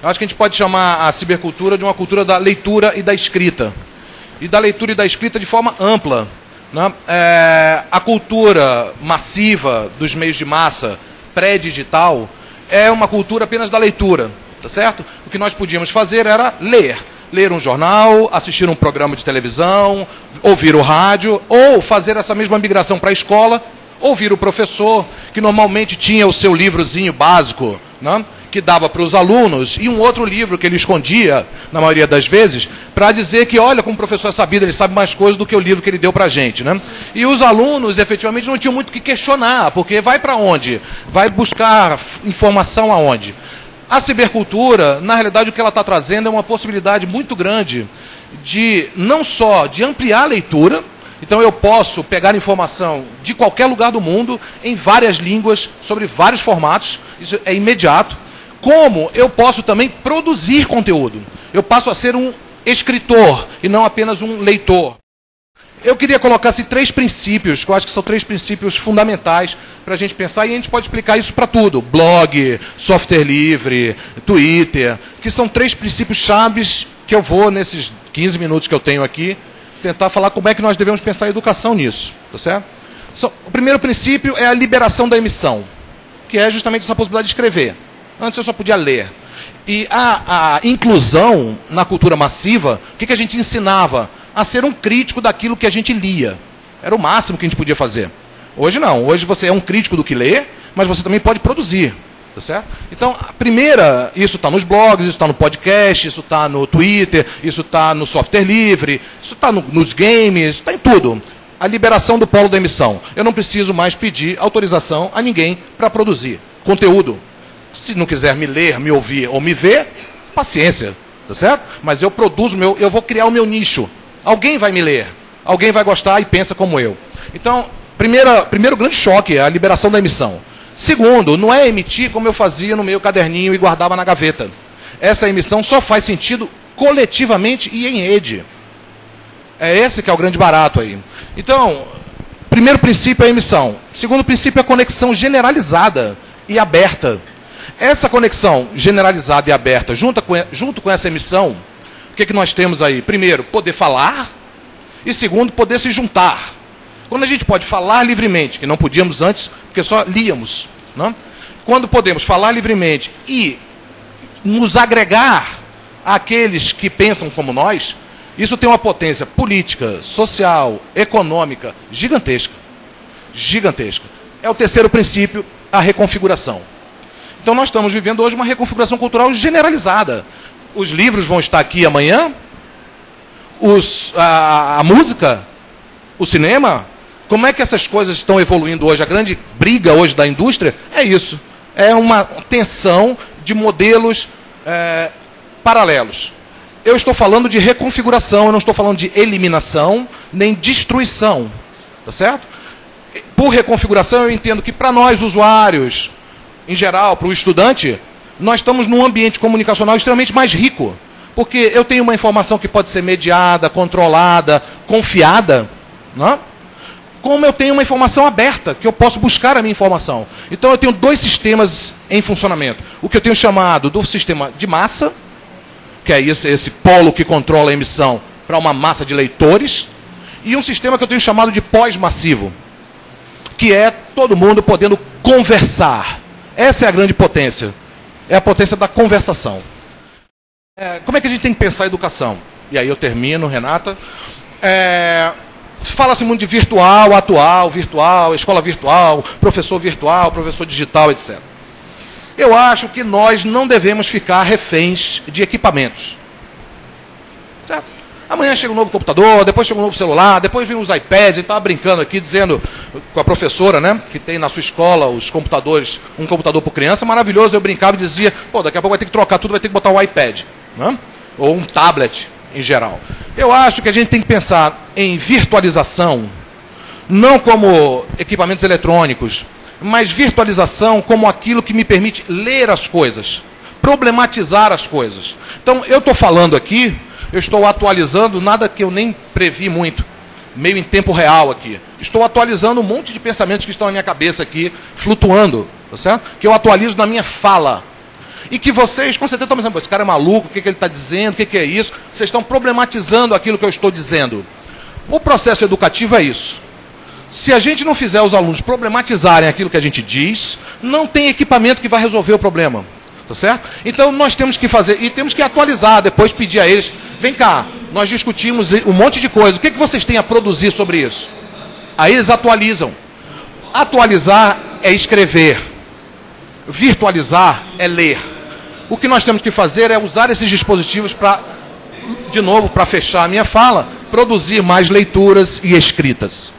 Eu acho que a gente pode chamar a cibercultura de uma cultura da leitura e da escrita. E da leitura e da escrita de forma ampla, né? A cultura massiva dos meios de massa, pré-digital, é uma cultura apenas da leitura, tá certo? O que nós podíamos fazer era ler. Ler um jornal, assistir um programa de televisão, ouvir o rádio, ou fazer essa mesma migração para a escola, ouvir o professor, que normalmente tinha o seu livrozinho básico, né, que dava para os alunos, e um outro livro que ele escondia, na maioria das vezes, para dizer que, olha, como o professor é sabido, ele sabe mais coisas do que o livro que ele deu para a gente. Né? E os alunos, efetivamente, não tinham muito o que questionar, porque vai para onde? Vai buscar informação aonde? A cibercultura, na realidade, o que ela está trazendo é uma possibilidade muito grande de, não só de ampliar a leitura, então eu posso pegar informação de qualquer lugar do mundo, em várias línguas, sobre vários formatos, isso é imediato, como eu posso também produzir conteúdo. Eu passo a ser um escritor e não apenas um leitor. Eu queria colocar assim, 3 princípios, que eu acho que são 3 princípios fundamentais para a gente pensar, e a gente pode explicar isso para tudo. Blog, software livre, Twitter, que são 3 princípios chaves que eu vou, nesses 15 minutos que eu tenho aqui, tentar falar como é que nós devemos pensar a educação nisso. Tá certo? O primeiro princípio é a liberação da emissão, que é justamente essa possibilidade de escrever. Antes eu só podia ler. E a inclusão na cultura massiva, o que a gente ensinava? A ser um crítico daquilo que a gente lia. Era o máximo que a gente podia fazer. Hoje não. Hoje você é um crítico do que lê, mas você também pode produzir. Tá certo? Então, a primeira, isso está nos blogs, isso está no podcast, isso está no Twitter, isso está no software livre, isso está nos games, está em tudo. A liberação do polo da emissão. Eu não preciso mais pedir autorização a ninguém para produzir conteúdo. Se não quiser me ler, me ouvir ou me ver, paciência. Tá certo? Mas eu produzo, eu vou criar o meu nicho. Alguém vai me ler, alguém vai gostar e pensa como eu. Então, primeiro grande choque é a liberação da emissão. Segundo, não é emitir como eu fazia no meu caderninho e guardava na gaveta. Essa emissão só faz sentido coletivamente e em rede. É esse que é o grande barato aí. Então, primeiro princípio é a emissão. Segundo princípio é a conexão generalizada e aberta. Essa conexão generalizada e aberta, junto com essa emissão, o que nós temos aí? Primeiro, poder falar, e segundo, poder se juntar. Quando a gente pode falar livremente, que não podíamos antes, porque só líamos, não? Quando podemos falar livremente e nos agregar àqueles que pensam como nós, isso tem uma potência política, social, econômica, gigantesca. Gigantesca. É o terceiro princípio, a reconfiguração. Então nós estamos vivendo hoje uma reconfiguração cultural generalizada. Os livros vão estar aqui amanhã, a música, o cinema. Como é que essas coisas estão evoluindo hoje? A grande briga hoje da indústria é isso. É uma tensão de modelos paralelos. Eu estou falando de reconfiguração, eu não estou falando de eliminação, nem destruição. Tá certo? Por reconfiguração, eu entendo que para nós, usuários, em geral, para o estudante, nós estamos num ambiente comunicacional extremamente mais rico. Porque eu tenho uma informação que pode ser mediada, controlada, confiada, não? Como eu tenho uma informação aberta, que eu posso buscar a minha informação. Então eu tenho 2 sistemas em funcionamento. O que eu tenho chamado do sistema de massa, que é esse polo que controla a emissão para uma massa de leitores, e um sistema que eu tenho chamado de pós-massivo, que é todo mundo podendo conversar. Essa é a grande potência. É a potência da conversação. Como é que a gente tem que pensar a educação? E aí eu termino, Renata. Fala-se muito de virtual, atual, virtual, escola virtual, professor digital, etc. Eu acho que nós não devemos ficar reféns de equipamentos. Certo? Amanhã chega um novo computador, depois chega um novo celular, depois vem os iPads. Eu estava brincando aqui, dizendo com a professora, né, que tem na sua escola os computadores, um computador por criança, maravilhoso. Eu brincava e dizia, pô, daqui a pouco vai ter que trocar tudo, vai ter que botar um iPad, né? Ou um tablet em geral. Eu acho que a gente tem que pensar em virtualização, não como equipamentos eletrônicos, mas virtualização como aquilo que me permite ler as coisas, problematizar as coisas. Então, eu estou falando aqui, eu estou atualizando nada que eu nem previ muito, meio em tempo real aqui. Estou atualizando um monte de pensamentos que estão na minha cabeça aqui, flutuando, tá certo? Que eu atualizo na minha fala. e que vocês, com certeza, estão pensando, esse cara é maluco, o que ele está dizendo, o que é isso? Vocês estão problematizando aquilo que eu estou dizendo. O processo educativo é isso. Se a gente não fizer os alunos problematizarem aquilo que a gente diz, não tem equipamento que vai resolver o problema. Tá certo? Então nós temos que fazer, e temos que atualizar, depois pedir a eles, vem cá, nós discutimos um monte de coisa, o que vocês têm a produzir sobre isso? Aí eles atualizam. Atualizar é escrever. Virtualizar é ler. O que nós temos que fazer é usar esses dispositivos para, de novo, para fechar a minha fala, produzir mais leituras e escritas.